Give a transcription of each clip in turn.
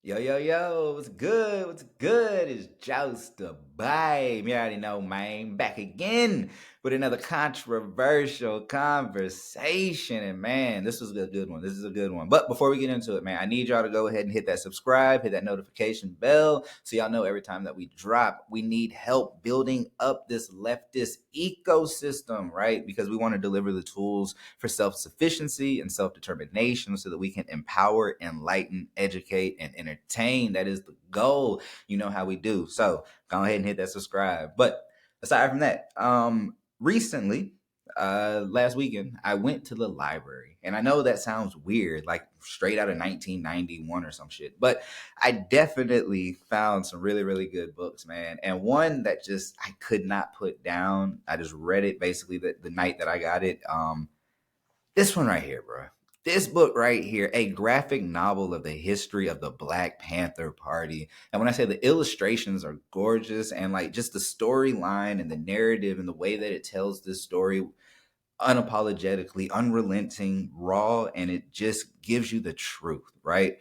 Yo, yo, yo, what's good? What's good? It's Joust the Babe. You already know, man. Back again with another controversial conversation. And man, this was a good one. This is a good one. But before we get into it, man, I need y'all to go ahead and hit that subscribe, hit that notification bell so y'all know every time that we drop. We need help building up this leftist ecosystem, right? Because we want to deliver the tools for self-sufficiency and self-determination so that we can empower, enlighten, educate, and entertain. That is the goal. You know how we do. So go ahead and hit that subscribe. But aside from that, recently, last weekend, I went to the library. And I know that sounds weird, like straight out of 1991 or some shit. But I definitely found some really, really good books, man. And one that just I could not put down. I just read it basically the night that I got it. This one right here, bro. This book right here, a graphic novel of the history of the Black Panther Party. And when I say the illustrations are gorgeous and like just the storyline and the narrative and the way that it tells this story unapologetically, unrelenting, raw, and it just gives you the truth, right?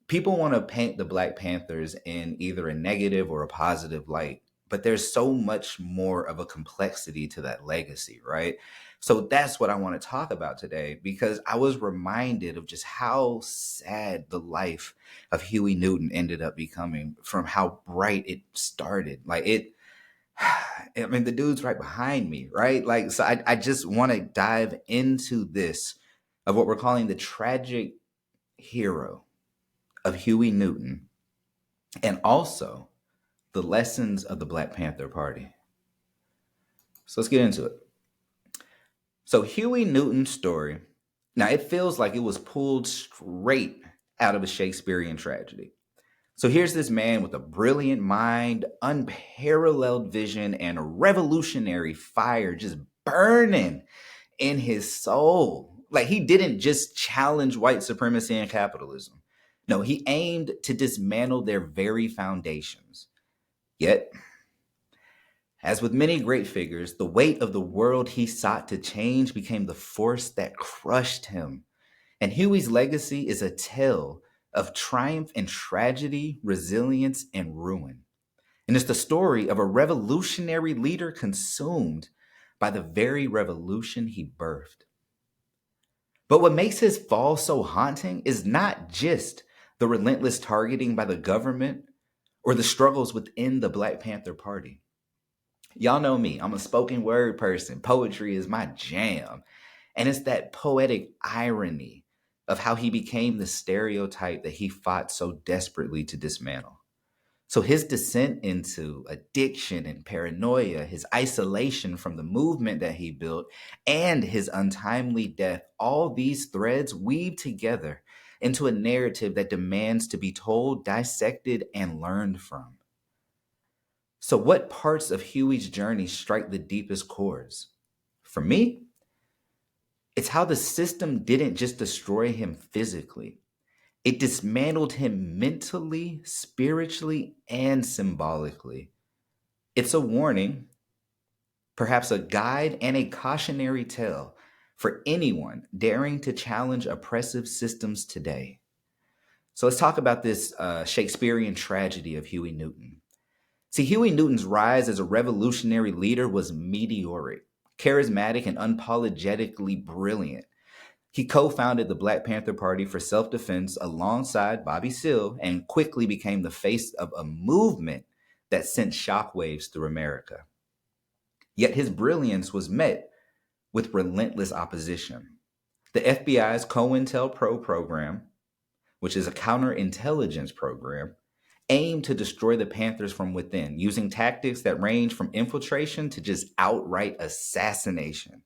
People want to paint the Black Panthers in either a negative or a positive light, but there's so much more of a complexity to that legacy, right? So that's what I want to talk about today because I was reminded of just how sad the life of Huey Newton ended up becoming from how bright it started. Like it, I mean, the dude's right behind me, right? Like, so I just want to dive into this of what we're calling the tragic hero of Huey Newton and also the lessons of the Black Panther Party. So let's get into it. So Huey Newton's story, now it feels like it was pulled straight out of a Shakespearean tragedy. So here's this man with a brilliant mind, unparalleled vision, and a revolutionary fire just burning in his soul. Like he didn't just challenge white supremacy and capitalism. No, he aimed to dismantle their very foundations. Yet, as with many great figures, the weight of the world he sought to change became the force that crushed him. And Huey's legacy is a tale of triumph and tragedy, resilience and ruin. And it's the story of a revolutionary leader consumed by the very revolution he birthed. But what makes his fall so haunting is not just the relentless targeting by the government or the struggles within the Black Panther Party. Y'all know me, I'm a spoken word person. Poetry is my jam. And it's that poetic irony of how he became the stereotype that he fought so desperately to dismantle. So his descent into addiction and paranoia, his isolation from the movement that he built, and his untimely death, all these threads weave together into a narrative that demands to be told, dissected, and learned from. So, what parts of Huey's journey strike the deepest chords? For me, it's how the system didn't just destroy him physically, it dismantled him mentally, spiritually, and symbolically. It's a warning, perhaps a guide, and a cautionary tale for anyone daring to challenge oppressive systems today. So, let's talk about this Shakespearean tragedy of Huey Newton. See, Huey Newton's rise as a revolutionary leader was meteoric, charismatic, and unapologetically brilliant. He co founded the Black Panther Party for self defense alongside Bobby Seale and quickly became the face of a movement that sent shockwaves through America. Yet his brilliance was met with relentless opposition. The FBI's COINTELPRO program, which is a counterintelligence program, aimed to destroy the Panthers from within, using tactics that range from infiltration to just outright assassination.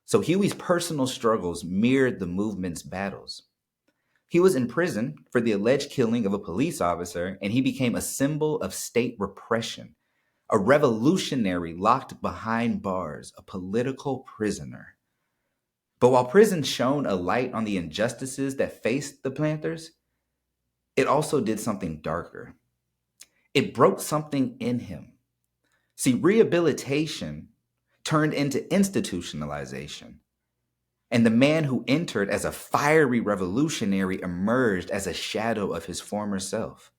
So Huey's personal struggles mirrored the movement's battles. He was in prison for the alleged killing of a police officer, and he became a symbol of state repression, a revolutionary locked behind bars, a political prisoner. But while prison shone a light on the injustices that faced the Panthers, it also did something darker. It broke something in him. See, rehabilitation turned into institutionalization. And the man who entered as a fiery revolutionary emerged as a shadow of his former self.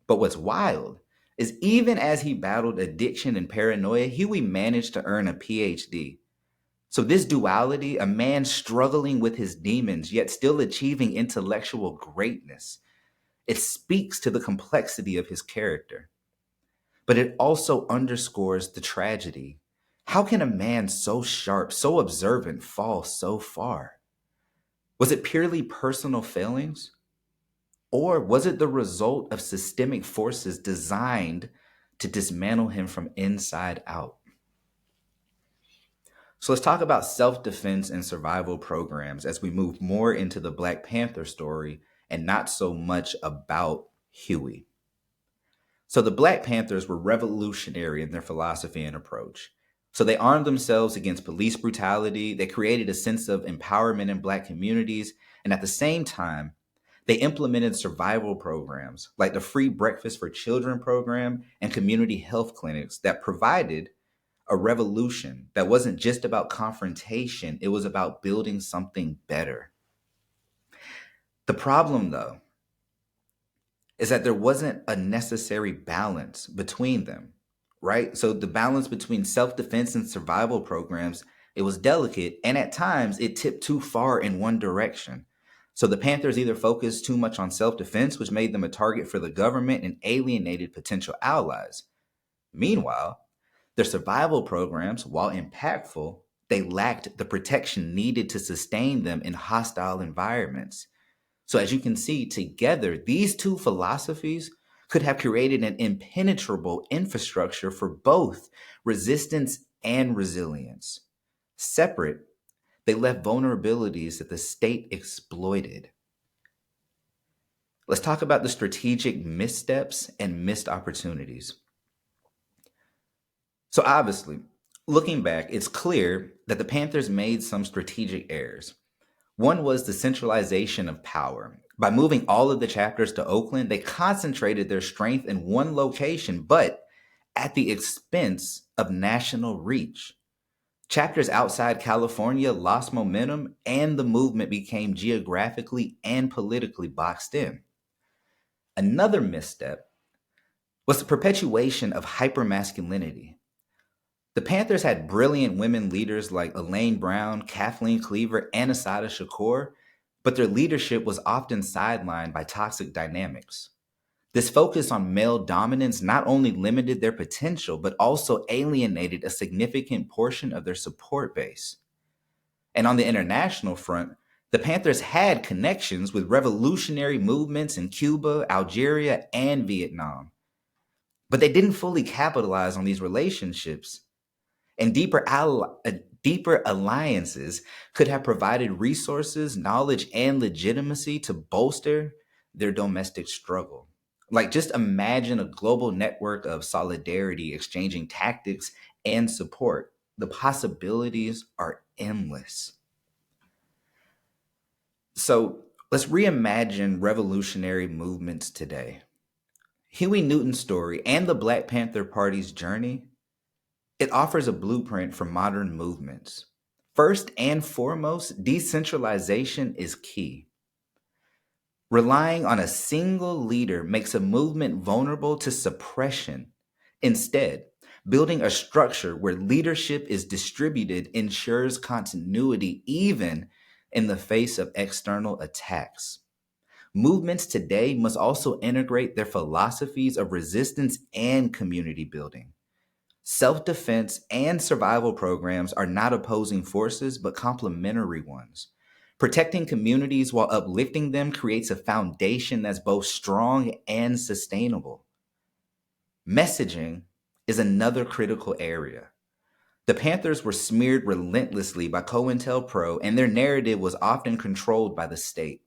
But what's wild is even as he battled addiction and paranoia, Huey managed to earn a PhD. So this duality, a man struggling with his demons, yet still achieving intellectual greatness, it speaks to the complexity of his character. But it also underscores the tragedy. How can a man so sharp, so observant, fall so far? Was it purely personal failings? Or was it the result of systemic forces designed to dismantle him from inside out? So let's talk about self-defense and survival programs as we move more into the Black Panther story and not so much about Huey. So the Black Panthers were revolutionary in their philosophy and approach. So they armed themselves against police brutality, they created a sense of empowerment in Black communities, and at the same time, they implemented survival programs like the Free Breakfast for Children program and community health clinics that provided a revolution that wasn't just about confrontation, it was about building something better. The problem, though, is that there wasn't a necessary balance between them, right? So the balance between self-defense and survival programs, it was delicate, and at times it tipped too far in one direction. So the Panthers either focused too much on self-defense, which made them a target for the government and alienated potential allies. Meanwhile, their survival programs, while impactful, they lacked the protection needed to sustain them in hostile environments. So as you can see, together, these two philosophies could have created an impenetrable infrastructure for both resistance and resilience. Separate, they left vulnerabilities that the state exploited. Let's talk about the strategic missteps and missed opportunities. So obviously, looking back, it's clear that the Panthers made some strategic errors. One was the centralization of power. By moving all of the chapters to Oakland, they concentrated their strength in one location, but at the expense of national reach. Chapters outside California lost momentum, and the movement became geographically and politically boxed in. Another misstep was the perpetuation of hypermasculinity. The Panthers had brilliant women leaders like Elaine Brown, Kathleen Cleaver, and Assata Shakur, but their leadership was often sidelined by toxic dynamics. This focus on male dominance not only limited their potential, but also alienated a significant portion of their support base. And on the international front, the Panthers had connections with revolutionary movements in Cuba, Algeria, and Vietnam. But they didn't fully capitalize on these relationships. And deeper alliances could have provided resources, knowledge, and legitimacy to bolster their domestic struggle. Like, just imagine a global network of solidarity, exchanging tactics and support. The possibilities are endless. So let's reimagine revolutionary movements today. Huey Newton's story and the Black Panther Party's journey, it offers a blueprint for modern movements. First and foremost, decentralization is key. Relying on a single leader makes a movement vulnerable to suppression. Instead, building a structure where leadership is distributed ensures continuity even in the face of external attacks. Movements today must also integrate their philosophies of resistance and community building. Self-defense and survival programs are not opposing forces, but complementary ones. Protecting communities while uplifting them creates a foundation that's both strong and sustainable. Messaging is another critical area. The Panthers were smeared relentlessly by COINTELPRO, and their narrative was often controlled by the state.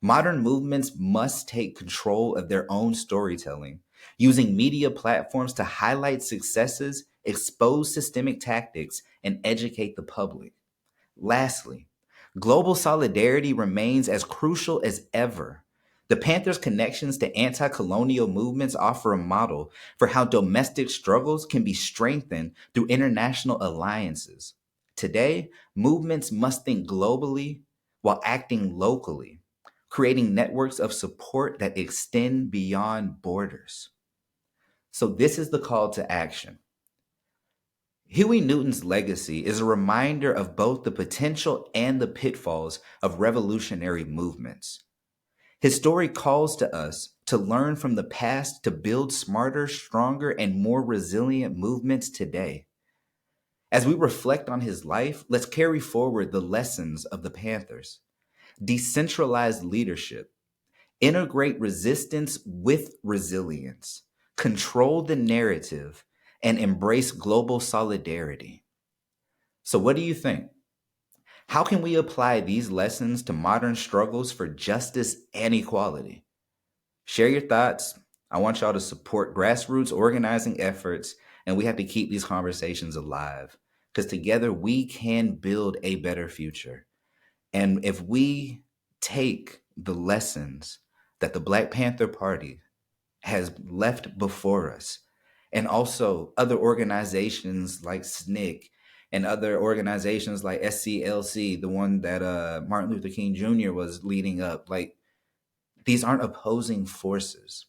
Modern movements must take control of their own storytelling, using media platforms to highlight successes, expose systemic tactics, and educate the public. Lastly, global solidarity remains as crucial as ever. The Panthers' connections to anti-colonial movements offer a model for how domestic struggles can be strengthened through international alliances. Today, movements must think globally while acting locally, creating networks of support that extend beyond borders. So, this is the call to action. Huey Newton's legacy is a reminder of both the potential and the pitfalls of revolutionary movements. His story calls to us to learn from the past to build smarter, stronger, and more resilient movements today. As we reflect on his life, let's carry forward the lessons of the Panthers. Decentralized leadership, integrate resistance with resilience, control the narrative, and embrace global solidarity. So, what do you think? How can we apply these lessons to modern struggles for justice and equality? Share your thoughts. I want y'all to support grassroots organizing efforts, and we have to keep these conversations alive because together we can build a better future. And if we take the lessons that the Black Panther Party has left before us, and also other organizations like SNCC and other organizations like SCLC, the one that Martin Luther King Jr. was leading up, like these aren't opposing forces.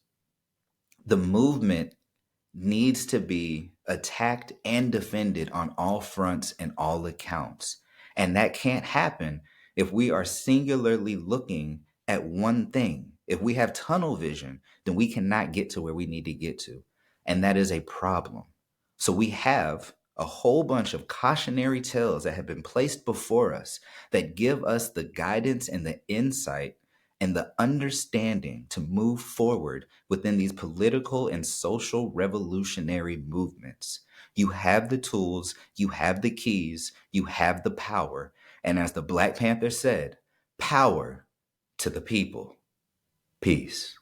The movement needs to be attacked and defended on all fronts and all accounts. And that can't happen if we are singularly looking at one thing. If we have tunnel vision, then we cannot get to where we need to get to. And that is a problem. So we have a whole bunch of cautionary tales that have been placed before us that give us the guidance and the insight and the understanding to move forward within these political and social revolutionary movements. You have the tools, you have the keys, you have the power. And as the Black Panther said, power to the people. Peace.